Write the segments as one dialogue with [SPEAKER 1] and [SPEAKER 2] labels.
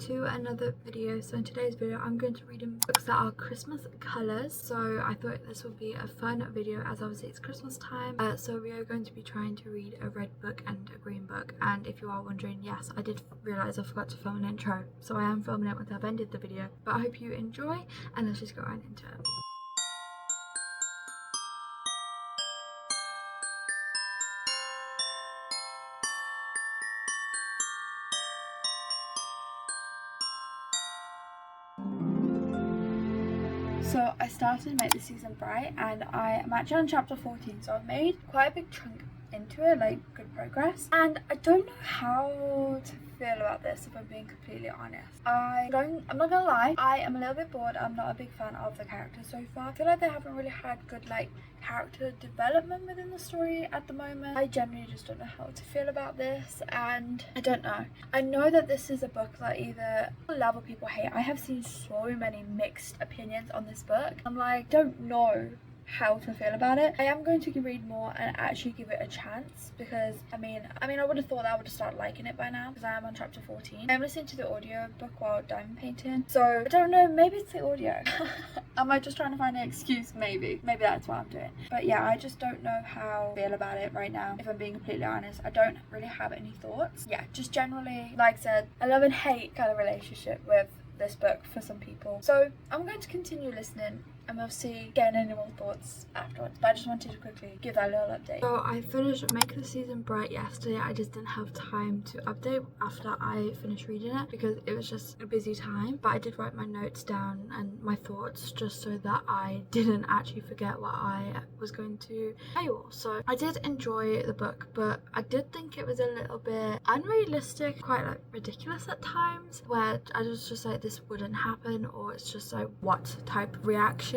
[SPEAKER 1] to another video. So in today's video I'm going to read books that are Christmas colours. So I thought this would be a fun video as obviously it's Christmas time. So we are going to be trying to read a red book and a green book. And if you are wondering, yes, I did realise I forgot to film an intro, so I am filming it once I've ended the video. But I hope you enjoy, and let's just go right into it. So I started to make the season bright and I am actually on chapter 14, so I've made quite a big chunk into it, like good progress. And I don't know how to feel about this, if I'm being completely honest. I'm not gonna lie, I am a little bit bored. I'm not a big fan of the characters so far. I feel like they haven't really had good character development within the story at the moment. I genuinely just don't know how to feel about this, and I don't know. I know that this is a book that either people love or people hate. I have seen so many mixed opinions on this book. I'm like, don't know how to feel about it. I am going to read more and actually give it a chance, because I mean I would have thought I would have started liking it by now, because I am on chapter 14. I'm listening to the audio book while diamond painting, so I don't know, maybe it's the audio. Am I just trying to find an excuse? Maybe that's what I'm doing. But yeah, I just don't know how I feel about it right now, if I'm being completely honest. I don't really have any thoughts. Yeah, just generally, like I said, a love and hate kind of relationship with this book for some people. So I'm going to continue listening and we'll see, getting any more thoughts afterwards. But I just wanted to quickly give that little update. So I finished Make the Season Bright yesterday. I just didn't have time to update after I finished reading it because it was just a busy time. But I did write my notes down and my thoughts just so that I didn't actually forget what I was going to tell you all. So I did enjoy the book, but I did think it was a little bit unrealistic, quite ridiculous at times, where I was just like, this wouldn't happen, or it's just like, what type of reaction.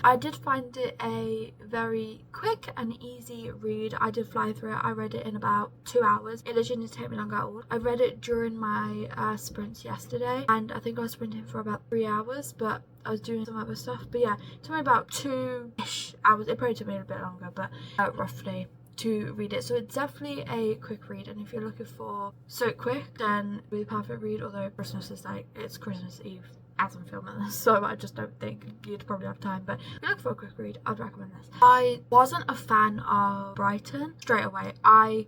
[SPEAKER 1] I did find it a very quick and easy read. I did fly through it. I read it in about 2 hours. It literally didn't take me long at all. I read it during my sprints yesterday, and I think I was sprinting for about 3 hours, but I was doing some other stuff. But yeah, it took me about 2-ish hours. It probably took me a bit longer, but roughly, to read it. So it's definitely a quick read, and if you're looking for so quick, then really perfect read. Although Christmas is it's Christmas Eve as I'm filming this, so I just don't think you'd probably have time. But if you look for a quick read, I'd recommend this. I wasn't a fan of Brighton straight away.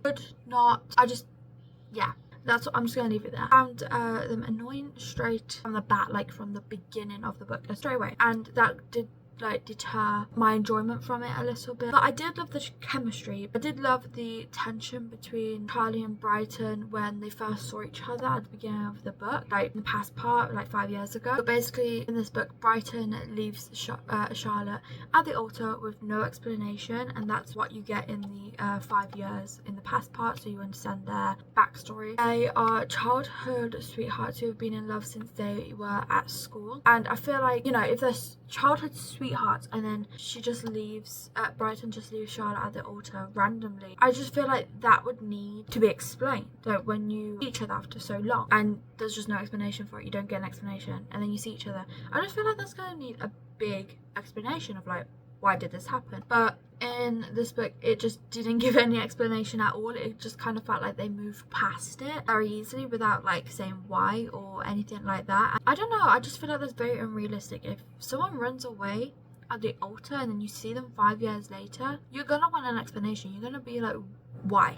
[SPEAKER 1] That's what I'm just gonna leave it there. I found them annoying straight from the bat, like from the beginning of the book, straight away, and that did deter my enjoyment from it a little bit. But I did love the chemistry. I did love the tension between Charlie and Brighton when they first saw each other at the beginning of the book, like in the past part, like 5 years ago. But basically in this book, Brighton leaves Charlotte at the altar with no explanation, and that's what you get in the 5 years in the past part, so you understand their backstory. They are childhood sweethearts who have been in love since they were at school, and I feel like, you know, if they're childhood sweethearts and then Brighton just leaves Charlotte at the altar randomly, I just feel like that would need to be explained. Like when you see each other after so long and there's just no explanation for it, you don't get an explanation, and then you see each other, I just feel like that's going to need a big explanation of like, why did this happen? But in this book, it just didn't give any explanation at all. It just kind of felt like they moved past it very easily without like saying why or anything like that. I don't know, I just feel like that's very unrealistic. If someone runs away at the altar and then you see them 5 years later, you're gonna want an explanation. You're gonna be like, why?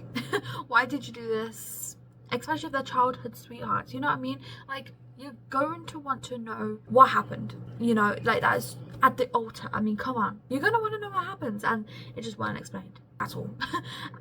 [SPEAKER 1] Why did you do this? Especially if they're childhood sweethearts, you know what I mean? Like, you're going to want to know what happened, you know, like that is at the altar. I mean, come on, you're gonna want to know what happens, and it just wasn't explained at all.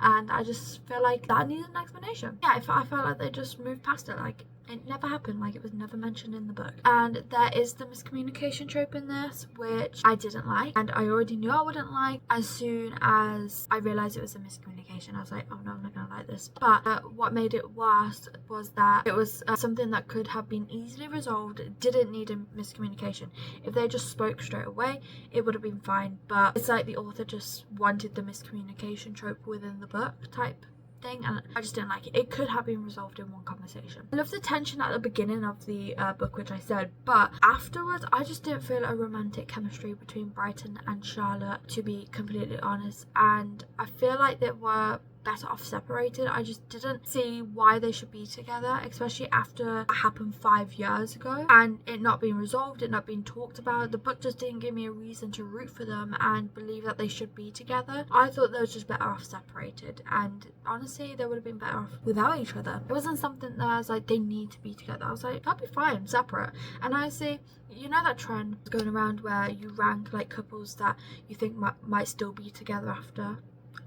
[SPEAKER 1] And I just feel like that needs an explanation. Yeah, I felt like they just moved past it, like it never happened, like it was never mentioned in the book. And there is the miscommunication trope in this, which I didn't like, and I already knew I wouldn't like. As soon as I realized it was a miscommunication, I was like, oh no, I'm not gonna like this. But what made it worse was that it was something that could have been easily resolved. It didn't need a miscommunication. If they just spoke straight away, it would have been fine. But it's like the author just wanted the miscommunication trope within the book type thing, and I just didn't like it. It could have been resolved in one conversation. I love the tension at the beginning of the book, which I said, but afterwards I just didn't feel a romantic chemistry between Brighton and Charlotte, to be completely honest. And I feel like there were better off separated. I just didn't see why they should be together, especially after it happened 5 years ago and it not being resolved, it not being talked about. The book just didn't give me a reason to root for them and believe that they should be together. I thought they were just better off separated, and honestly they would have been better off without each other. It wasn't something that I was like, they need to be together. I was like, that'd be fine separate. And honestly, you know that trend going around where you rank like couples that you think might still be together after?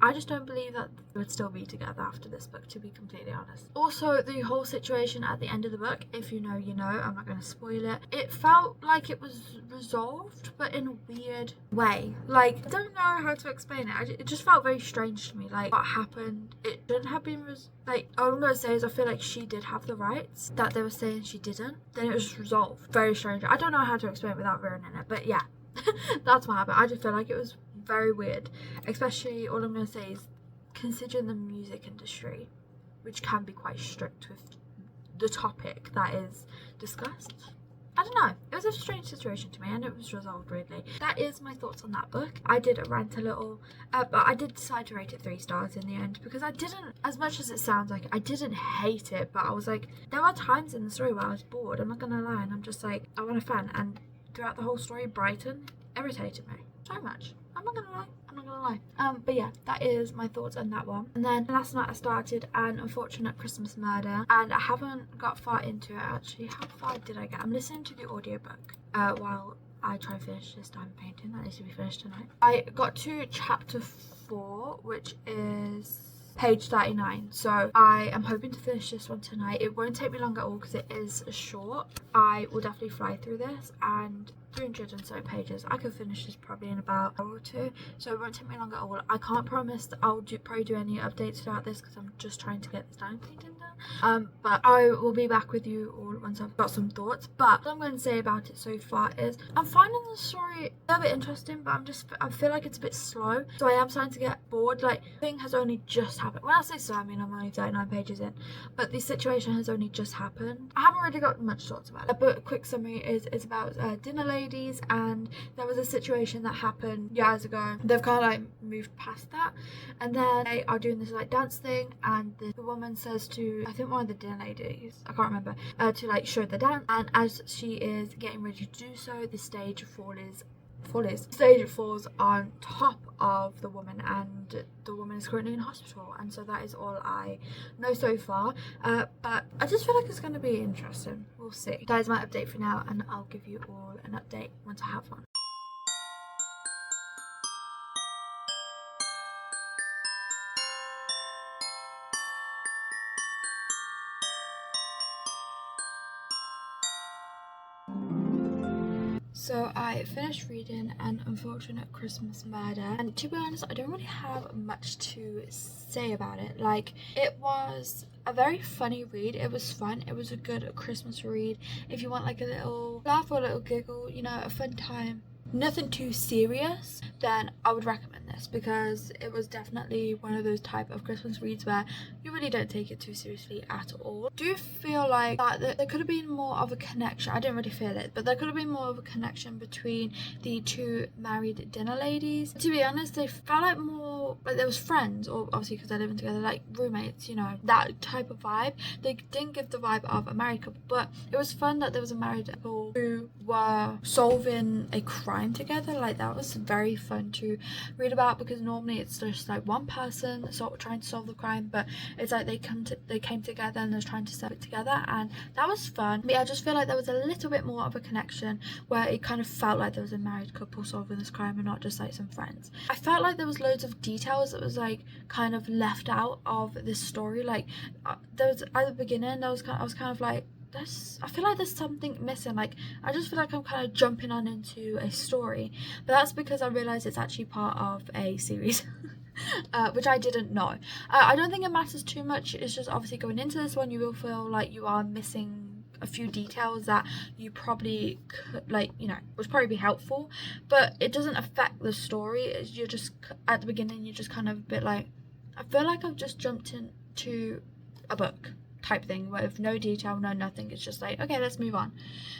[SPEAKER 1] I just don't believe that they would still be together after this book, to be completely honest. Also, the whole situation at the end of the book, if you know, you know, I'm not going to spoil it. It felt like it was resolved, but in a weird way. Like, I don't know how to explain it. It just felt very strange to me. Like, what happened, it shouldn't have been, like, all I'm going to say is I feel like she did have the rights that they were saying she didn't. Then it was just resolved. Very strange. I don't know how to explain it without ruining it, but yeah. That's what happened. I just feel like it was very weird, especially, all I'm going to say is, considering the music industry, which can be quite strict with the topic that is discussed. I don't know, it was a strange situation to me and it was resolved weirdly. That is my thoughts on that book. I did rant a little, but I did decide to rate it 3 stars in the end, because I didn't, as much as it sounds like, I didn't hate it, but I was like, there are times in the story where I was bored, I'm not gonna lie, and I'm just like, I want a fan. And throughout the whole story, Brighton irritated me so much. I'm not gonna lie. But yeah, that is my thoughts on that one. And then last night I started An Unfortunate Christmas Murder, and I haven't got far into it actually. How far did I get? I'm listening to the audiobook while I try to finish this diamond painting that needs to be finished tonight. I got to chapter 4, which is page 39, so I am hoping to finish this one tonight. It won't take me long at all because it is short. I will definitely fly through this, and 300 and so pages. I could finish this probably in about an hour or 2, so it won't take me long at all. I can't promise that I'll probably do any updates throughout this because I'm just trying to get this diamond painting done. But I will be back with you all once I've got some thoughts. But what I'm going to say about it so far is I'm finding the story a bit interesting, but I feel like it's a bit slow, so I am starting to get bored. Like, the thing has only just happened. When I say so, I mean I'm only 39 pages in, but the situation has only just happened. I haven't really got much thoughts about it, but a quick summary is it's about dinner ladies, and there was a situation that happened years ago. They've kind of like moved past that, and then they are doing this like dance thing, and the woman says to, I think one of the dinner ladies, I can't remember, to like show the dance, and as she is getting ready to do so, the stage falls on top of the woman, and the woman is currently in hospital. And so that is all I know so far, but I just feel like it's going to be interesting. We'll see. That is my update for now, and I'll give you all an update once I have one. So I finished reading An Unfortunate Christmas Murder, and to be honest, I don't really have much to say about it. Like, it was a very funny read. It was fun. It was a good Christmas read. If you want like a little laugh or a little giggle, you know, a fun time, nothing too serious, then I would recommend this, because it was definitely one of those type of Christmas reads where you really don't take it too seriously at all. Do you feel like that there could have been more of a connection? I didn't really feel it, but there could have been more of a connection between the 2 married dinner ladies. To be honest, they felt like more like there was friends, or obviously because they're living together, like roommates, you know, that type of vibe. They didn't give the vibe of a married couple, but it was fun that there was a married couple who were solving a crime together. Like, that was very fun to read about, because normally it's just like one person sort of trying to solve the crime, but it's like they came together and they're trying to solve it together, and that was fun. But yeah, I just feel like there was a little bit more of a connection, where it kind of felt like there was a married couple solving this crime and not just like some friends. I felt like there was loads of details that was like kind of left out of this story. Like, there was at the beginning, I was kind of like, I feel like there's something missing. Like, I just feel like I'm kind of jumping on into a story, but that's because I realized it's actually part of a series. Which I didn't know. I don't think it matters too much. It's just obviously going into this one, you will feel like you are missing a few details that you probably could, like, you know, would probably be helpful, but it doesn't affect the story. You're just, at the beginning, you're just kind of a bit like, I feel like I've just jumped into a book. type thing with no detail, no nothing. It's just like, okay, let's move on.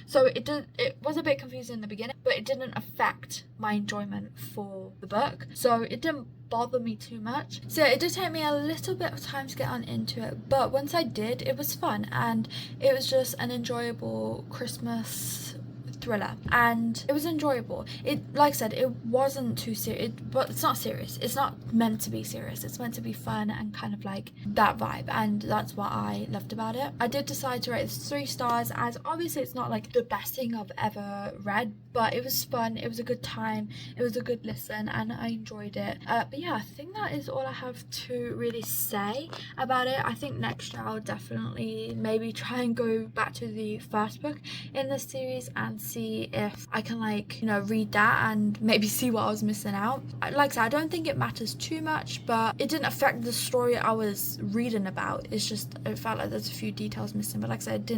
[SPEAKER 1] So it was a bit confusing in the beginning, but it didn't affect my enjoyment for the book, so it didn't bother me too much. So it did take me a little bit of time to get on into it, but once I did, it was fun, and it was just an enjoyable Christmas thriller, and it was enjoyable. It, like I said, it wasn't too serious, but it's not serious. It's not meant to be serious. It's meant to be fun and kind of like that vibe, and that's what I loved about it. I did decide to rate this 3 stars, as obviously it's not like the best thing I've ever read, but it was fun, it was a good time, it was a good listen, and I enjoyed it. But yeah, I think that is all I have to really say about it. I think next year I'll definitely maybe try and go back to the first book in this series and see if I can, like, you know, read that and maybe see what I was missing out. Like I said, I don't think it matters too much, but it didn't affect the story I was reading about. It's just, it felt like there's a few details missing, but like I said,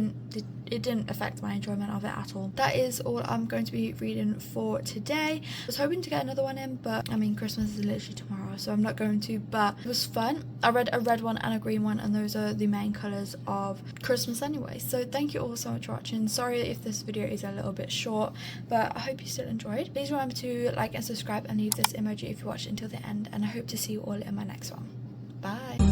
[SPEAKER 1] it didn't affect my enjoyment of it at all. That is all I'm going to be reading for today. I was hoping to get another one in, but I mean, Christmas is literally tomorrow, so I'm not going to, but it was fun. I read a red one and a green one, and those are the main colours of Christmas anyway. So thank you all so much for watching. Sorry if this video is a little bit short, but I hope you still enjoyed. Please remember to like and subscribe and leave this emoji if you watched until the end, and I hope to see you all in my next one. Bye.